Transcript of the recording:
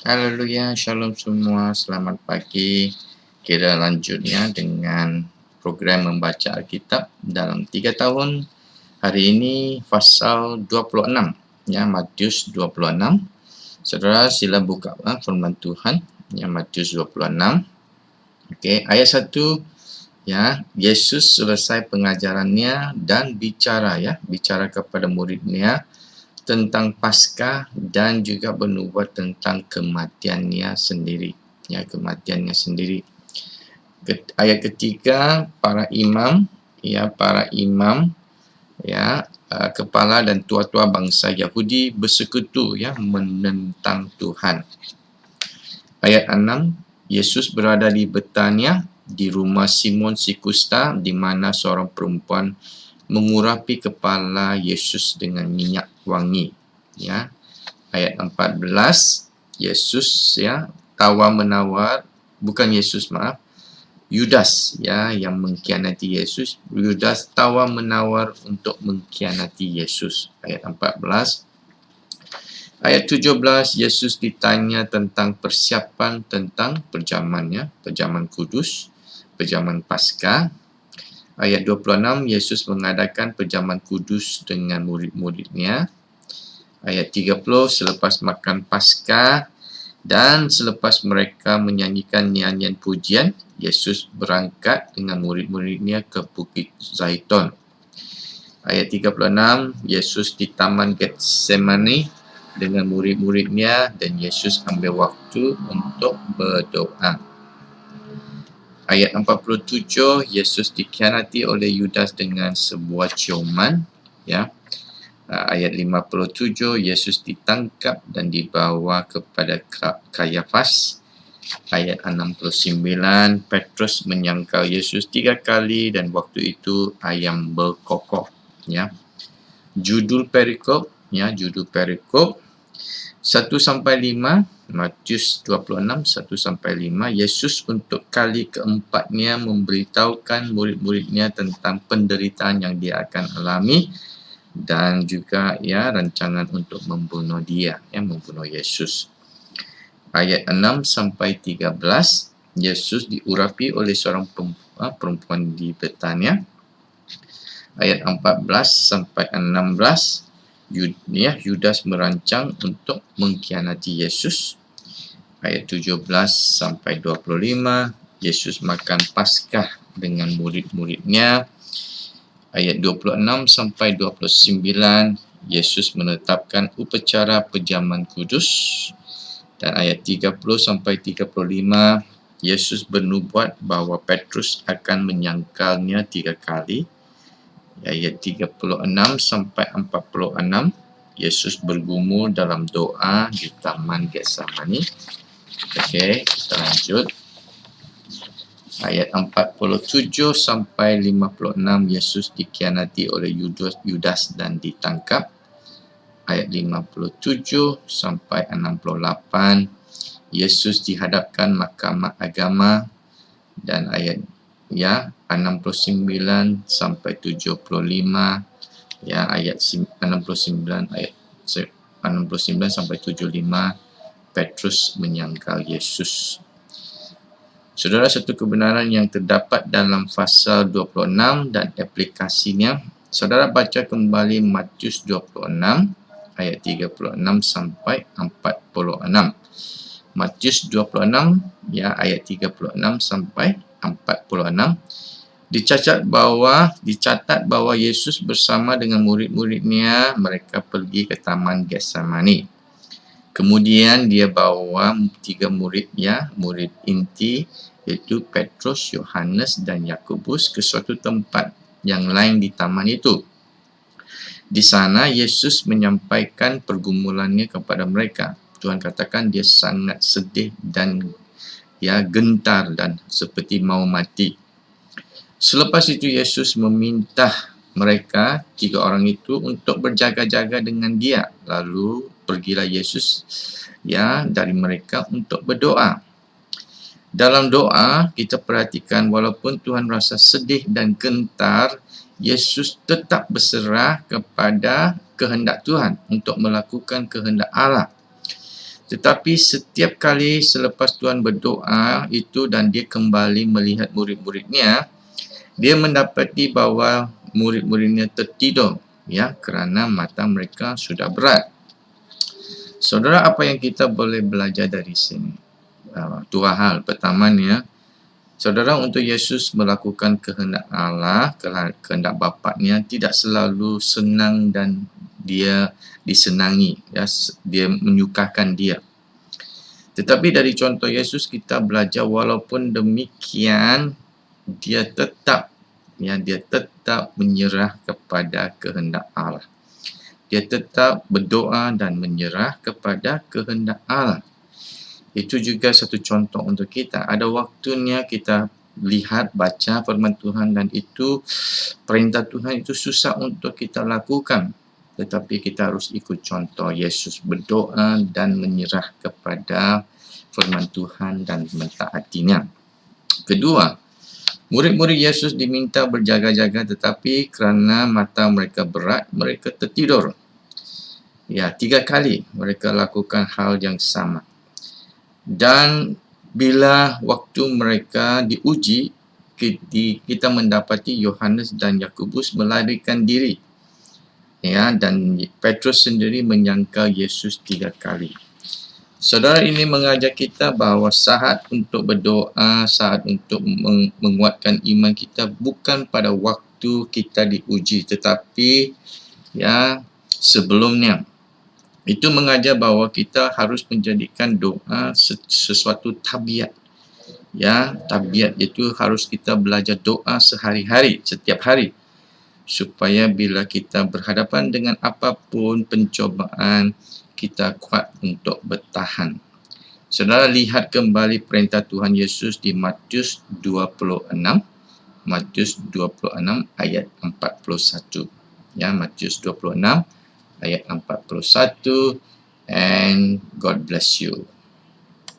Haleluya, shalom semua, selamat pagi. Kita lanjutnya dengan program membaca Alkitab dalam 3 tahun. Hari ini pasal 26, ya, Matius 26. Saudara sila buka firman Tuhan, ya, Matius 26. Okey, ayat 1, ya, Yesus selesai pengajarannya dan bicara kepada murid-Nya tentang Paskah dan juga bernubuat tentang kematiannya sendiri. Ya, kematiannya sendiri. Ayat ketiga, para imam, kepala dan tua-tua bangsa Yahudi bersekutu, ya, menentang Tuhan. Ayat 6, Yesus berada di Betania, di rumah Simon si Kusta, di mana seorang perempuan mengurapi kepala Yesus dengan minyak wangi. Ya. Ayat 14, Yesus, ya, Yudas, ya, yang mengkhianati Yesus. Yudas tawar-menawar untuk mengkhianati Yesus. Ayat 14. Ayat 17, Yesus ditanya tentang persiapan tentang perjamuan kudus, perjamuan Paskah. Ayat 26, Yesus mengadakan perjamuan kudus dengan murid-murid-Nya. Ayat 30, selepas makan Paskah dan selepas mereka menyanyikan nyanyian pujian, Yesus berangkat dengan murid-murid-Nya ke Bukit Zaitun. Ayat 36, Yesus di Taman Getsemani dengan murid-murid-Nya dan Yesus ambil waktu untuk berdoa. Ayat 47, Yesus dikhianati oleh Yudas dengan sebuah ciuman. Ya. Ayat 57, Yesus ditangkap dan dibawa kepada Kayafas. Ayat 69, Petrus menyangkal Yesus 3 kali dan waktu itu ayam berkokok. Ya. Judul perikop 1-5, Matius 26, 1-5, Yesus untuk kali keempatnya memberitahukan murid-murid-Nya tentang penderitaan yang Dia akan alami dan juga, ya, rancangan untuk membunuh Dia, membunuh Yesus. Ayat 6-13, Yesus diurapi oleh seorang perempuan di Betania. Ayat 14-16, Yudas merancang untuk mengkhianati Yesus. Ayat 17-25, Yesus makan Paskah dengan murid-murid-Nya. Ayat 26-29, Yesus menetapkan upacara perjamuan kudus. Dan ayat 30-35, Yesus bernubuat bahawa Petrus akan menyangkalnya 3 kali. Ayat 36-46, Yesus bergumul dalam doa di Taman Getsemani. Okey, kita lanjut. Ayat 47-56, Yesus dikhianati oleh Yudas dan ditangkap. Ayat 57-68, Yesus dihadapkan mahkamah agama. Dan ayat 69-75, ayat 69-75, Petrus menyangkal Yesus. Saudara, satu kebenaran yang terdapat dalam pasal 26 dan aplikasinya, saudara baca kembali Matius 26 ayat 36-46. Matius 26, ayat 36-46. Dicatat bahawa Yesus bersama dengan murid-murid-Nya, mereka pergi ke Taman Getsemani. Kemudian dia bawa 3 murid-Nya, murid inti, iaitu Petrus, Yohanes dan Yakobus, ke suatu tempat yang lain di taman itu. Di sana Yesus menyampaikan pergumulannya kepada mereka. Tuhan katakan dia sangat sedih dan gentar dan seperti mau mati. Selepas itu Yesus meminta mereka, 3 orang itu, untuk berjaga-jaga dengan dia. Lalu pergilah Yesus dari mereka untuk berdoa. Dalam doa kita perhatikan walaupun Tuhan rasa sedih dan gentar, Yesus tetap berserah kepada kehendak Tuhan untuk melakukan kehendak Allah. Tetapi setiap kali selepas Tuhan berdoa itu dan dia kembali melihat murid-muridnya, dia mendapati bahawa murid-muridnya tertidur, ya, kerana mata mereka sudah berat. Saudara, apa yang kita boleh belajar dari sini? Dua hal. Pertamanya, saudara, untuk Yesus melakukan kehendak Allah, kehendak Bapa-Nya tidak selalu senang dan dia disenangi, ya, dia menyukakan dia. Tetapi dari contoh Yesus kita belajar walaupun demikian dia tetap menyerah kepada kehendak Allah. Dia tetap berdoa dan menyerah kepada kehendak Allah. Itu juga satu contoh untuk kita. Ada waktunya kita lihat, baca firman Tuhan dan itu perintah Tuhan itu susah untuk kita lakukan. Tetapi kita harus ikut contoh Yesus berdoa dan menyerah kepada firman Tuhan dan mentaatinya. Kedua, murid-murid Yesus diminta berjaga-jaga tetapi kerana mata mereka berat, mereka tertidur. Ya, 3 kali mereka lakukan hal yang sama. Dan bila waktu mereka diuji, kita mendapati Yohanes dan Yakobus melarikan diri. Ya, dan Petrus sendiri menyangkal Yesus 3 kali. Saudara, ini mengajar kita bahawa saat untuk berdoa, saat untuk menguatkan iman kita bukan pada waktu kita diuji, tetapi ya sebelumnya. Itu mengajar bahawa kita harus menjadikan doa sesuatu tabiat. Ya, tabiat itu harus kita belajar doa sehari-hari, setiap hari. Supaya bila kita berhadapan dengan apapun pencobaan, kita kuat untuk bertahan. Saudara, lihat kembali perintah Tuhan Yesus di Matius 26. Matius 26 ayat 41. Ya, Matius 26 ayat 41. And God bless you.